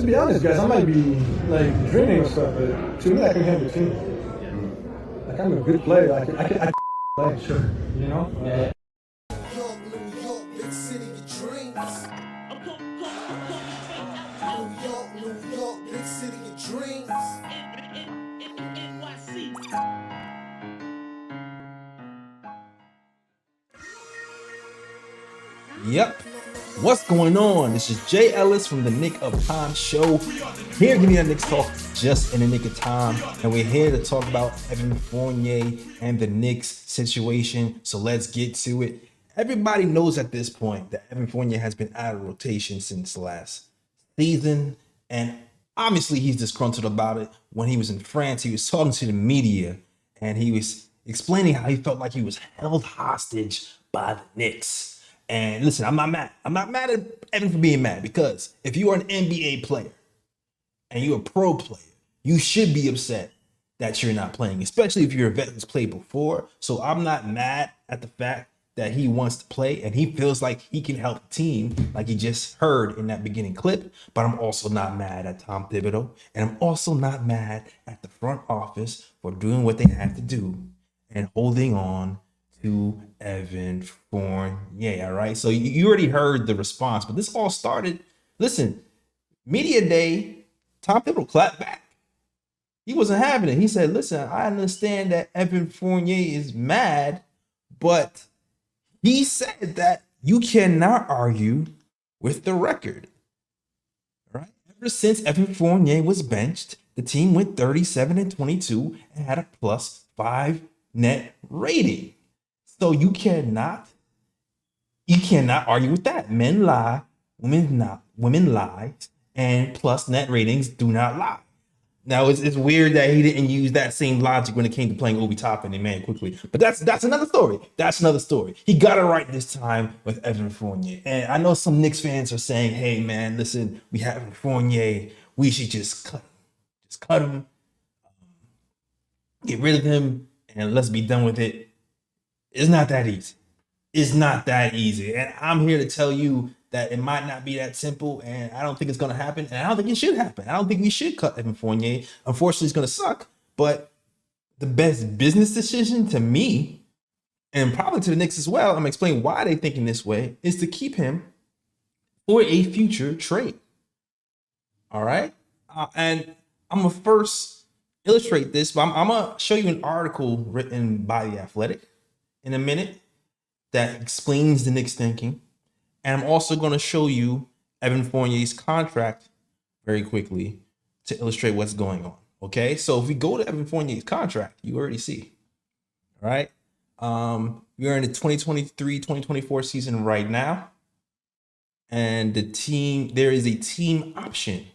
to be honest, guys, I might be like dreaming of stuff, but to me, I can handle the team. Like I'm a good player. I can play, sure. You know. New York, big city of dreams. New York, big city of dreams. Yep. What's going on? This is Jay Ellis from the Nick of Time show. Here giving you a Knicks talk just in the nick of time. And we're here to talk about Evan Fournier and the Knicks situation. So let's get to it. Everybody knows at this point that Evan Fournier has been out of rotation since last season. And obviously he's disgruntled about it. When he was in France, he was talking to the media and he was explaining how he felt like he was held hostage by the Knicks. And listen, I'm not mad. I'm not mad at Evan for being mad, because if you are an NBA player and you're a pro player, you should be upset that you're not playing, especially if you're a vet who's played before. So I'm not mad at the fact that he wants to play and he feels like he can help the team, like he just heard in that beginning clip. But I'm also not mad at Tom Thibodeau, and I'm also not mad at the front office for doing what they have to do and holding on to Evan Fournier. All right. So you already heard the response, but this all started. Listen, media day, Tom Thibodeau clapped back. He wasn't having it. He said, listen, I understand that Evan Fournier is mad, but he said that you cannot argue with the record. All right. Ever since Evan Fournier was benched, the team went 37-22 and had a +5 net rating. So you cannot argue with that. Men lie, women lie, and plus net ratings do not lie. Now it's weird that he didn't use that same logic when it came to playing Obi Toppin and Man quickly, but that's another story. That's another story. He got it right this time with Evan Fournier, and I know some Knicks fans are saying, "Hey man, listen, we have Evan Fournier. We should just cut him, get rid of him, and let's be done with it." It's not that easy. It's not that easy. And I'm here to tell you that it might not be that simple, and I don't think it's going to happen, and I don't think it should happen. I don't think we should cut Evan Fournier. Unfortunately, it's going to suck, but the best business decision to me, and probably to the Knicks as well, I'm going to explain why they're thinking this way, is to keep him for a future trade. All right? And I'm going to first illustrate this, but I'm going to show you an article written by The Athletic in a minute that explains the Knicks thinking. And I'm also going to show you Evan Fournier's contract very quickly to illustrate what's going on. Okay, so if we go to Evan Fournier's contract, you already see. All right, we're in the 2023-2024 season right now, and there is a team option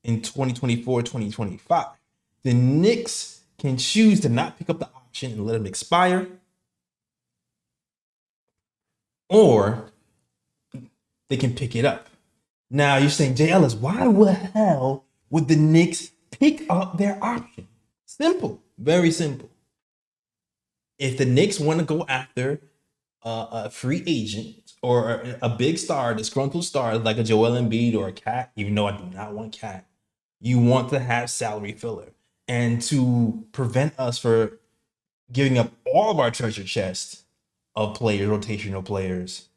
in 2024-2025. The Knicks can choose to not pick up the option and let him expire, or they can pick it up. Now you're saying, Jay Ellis, why the hell would the Knicks pick up their option? Simple, very simple. If the Knicks want to go after a free agent or a big star, disgruntled star like a Joel Embiid or a Cat, even though I do not want Cat, you want to have salary filler. And to prevent us for giving up all of our treasure chest of players, rotational players,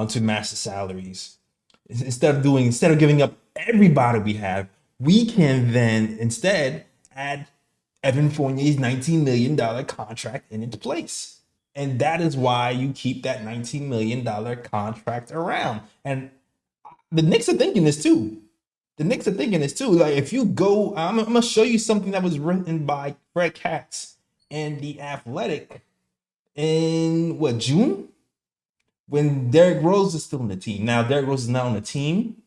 to match the salaries, instead of giving up everybody we have, we can then instead add Evan Fournier's $19 million contract into place. And that is why you keep that $19 million contract around. And the Knicks are thinking this too. Like, if you go, I'm gonna show you something that was written by Fred Katz and The Athletic in June, when Derrick Rose is still on the team. Now Derrick Rose is not on the team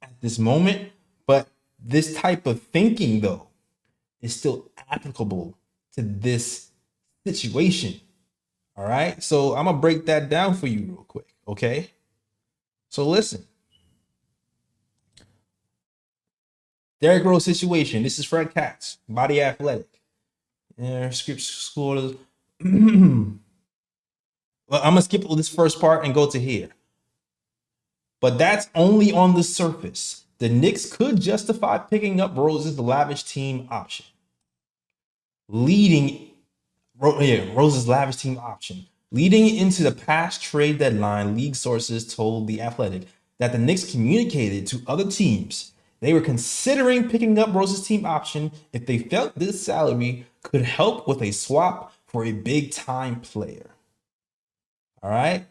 at this moment, but this type of thinking though is still applicable to this situation. All right, so I'm gonna break that down for you real quick. Okay, so listen. Derrick Rose situation. This is Fred Katz by The Athletic. Script scores. Well, I'm gonna skip this first part and go to here. but that's only on the surface. The Knicks could justify picking up Rose's lavish team option. Rose's lavish team option. Leading into the past trade deadline, league sources told The Athletic that the Knicks communicated to other teams they were considering picking up Rose's team option if they felt this salary could help with a swap for a big-time player. All right?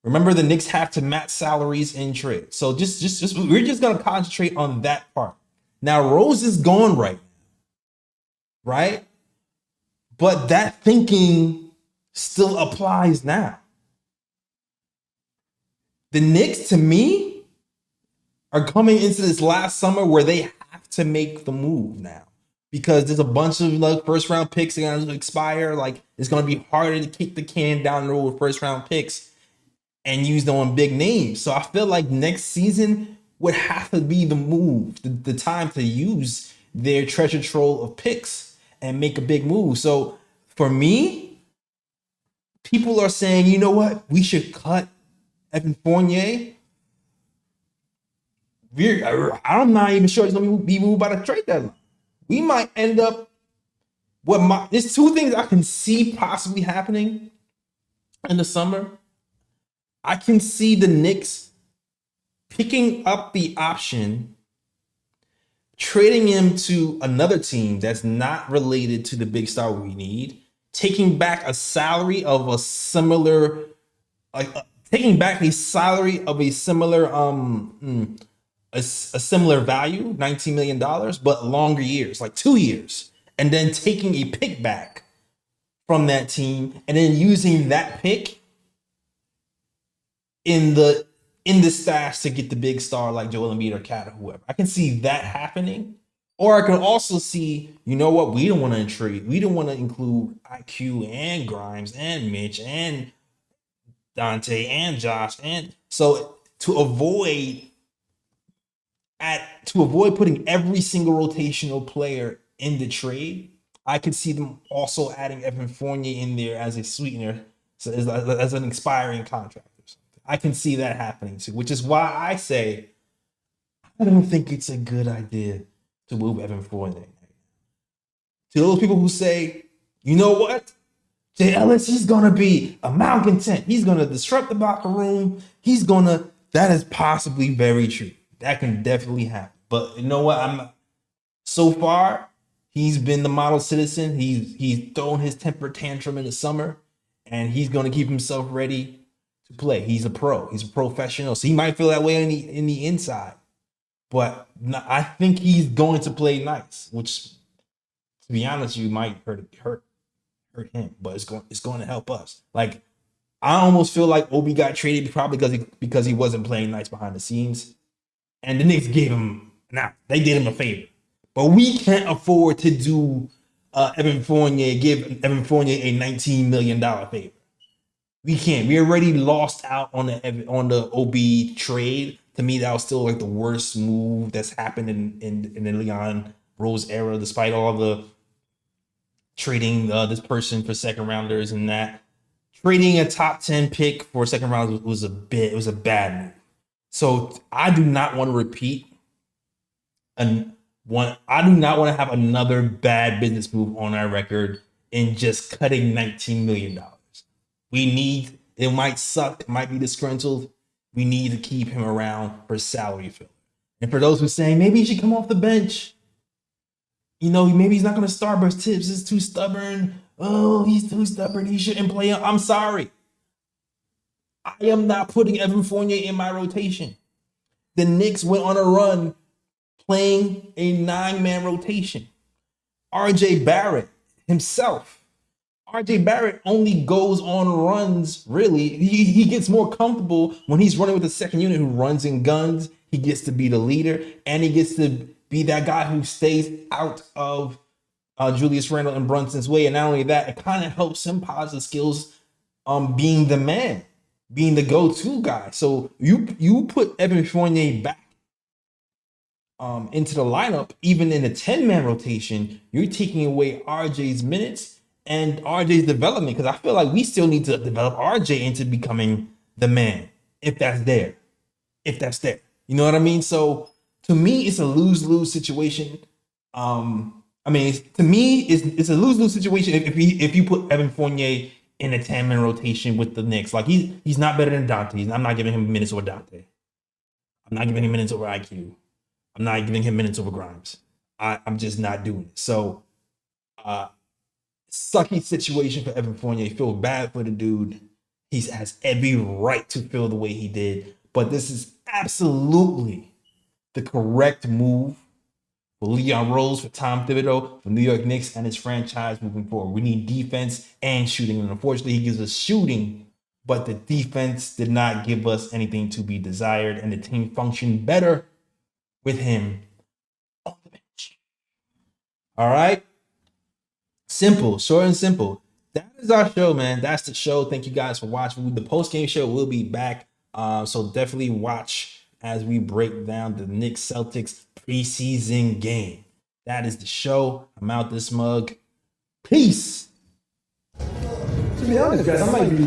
Remember, the Knicks have to match salaries in trade. So we're just going to concentrate on that part. Now, Rose is gone right now, right? But that thinking still applies now. The Knicks, to me, are coming into this last summer where they have to make the move now because there's a bunch of like first round picks that are going to expire. Like it's going to be harder to kick the can down the road with first round picks and use them on big names. So I feel like next season would have to be the move, the time to use their treasure trove of picks and make a big move. So for me, people are saying, you know what, we should cut Evan Fournier. I'm not even sure it's going to be moved by the trade deadline. We might end up there's two things I can see possibly happening in the summer. I can see the Knicks picking up the option, trading him to another team that's not related to the big star we need, taking back a salary of a similar, a similar value, $19 million, but longer years, like 2 years, and then taking a pick back from that team and then using that pick in the stash to get the big star like Joel Embiid or Cat or whoever. I can see that happening. Or I can also see, you know what, we don't want to trade. We don't want to include IQ and Grimes and Mitch and Dante and Josh. And so to avoid putting every single rotational player in the trade, I could see them also adding Evan Fournier in there as a sweetener, so as an expiring contract or something. I can see that happening too, which is why I say I don't think it's a good idea to move Evan Fournier. To those people who say, you know what, Jay Ellis, he's gonna be a malcontent. He's gonna disrupt the locker room. That is possibly very true. That can definitely happen. But you know what? So far, he's been the model citizen. He's thrown his temper tantrum in the summer, and he's going to keep himself ready to play. He's a pro. He's a professional. So he might feel that way in the inside. But I think he's going to play nice, which, to be honest, you might hurt him, but it's going to help us. Like, I almost feel like Obi got traded probably because he wasn't playing nice behind the scenes. And the Knicks they did him a favor. But we can't afford to do give Evan Fournier a $19 million favor. We can't. We already lost out on the OB trade. To me, that was still like the worst move that's happened in the Leon Rose era, despite all the trading this person for second rounders and that. Trading a top 10 pick for a second round was a bad move. So I do not want to repeat I do not want to have another bad business move on our record in just cutting $19 million. It might suck, it might be disgruntled. We need to keep him around for salary filler. And for those who say maybe he should come off the bench, maybe he's not going to start, but Tibbs is too stubborn. Oh, he's too stubborn. He shouldn't play. I'm sorry. I am not putting Evan Fournier in my rotation. The Knicks went on a run playing a 9-man rotation. RJ Barrett himself. RJ Barrett only goes on runs, really. He gets more comfortable when he's running with the second unit who runs and guns. He gets to be the leader, and he gets to be that guy who stays out of Julius Randle and Brunson's way. And not only that, it kind of helps him polish the skills being the man, being the go-to guy. So you put Evan Fournier back into the lineup, even in a 10-man rotation, you're taking away RJ's minutes and RJ's development, because I feel like we still need to develop RJ into becoming the man, if that's there. if that's there. You know what I mean? So to me, it's a lose-lose situation. I mean, to me, it's a lose-lose situation if you put Evan Fournier in a 10-man rotation with the Knicks. Like he's not better than Dante. I'm not giving him minutes over Dante. I'm not giving him minutes over IQ. I'm not giving him minutes over Grimes. I'm just not doing it. So, sucky situation for Evan Fournier. Feel bad for the dude. He has every right to feel the way he did. But this is absolutely the correct move for Leon Rose, for Tom Thibodeau, for New York Knicks, and his franchise moving forward. We need defense and shooting. And unfortunately, he gives us shooting, but the defense did not give us anything to be desired. And the team functioned better with him on the bench. All right? Simple, short and simple. That is our show, man. That's the show. Thank you guys for watching. The post-game show will be back. So definitely watch as we break down the Knicks Celtics preseason game. That is the show. I'm out this mug. Peace. To be honest, guys, I might be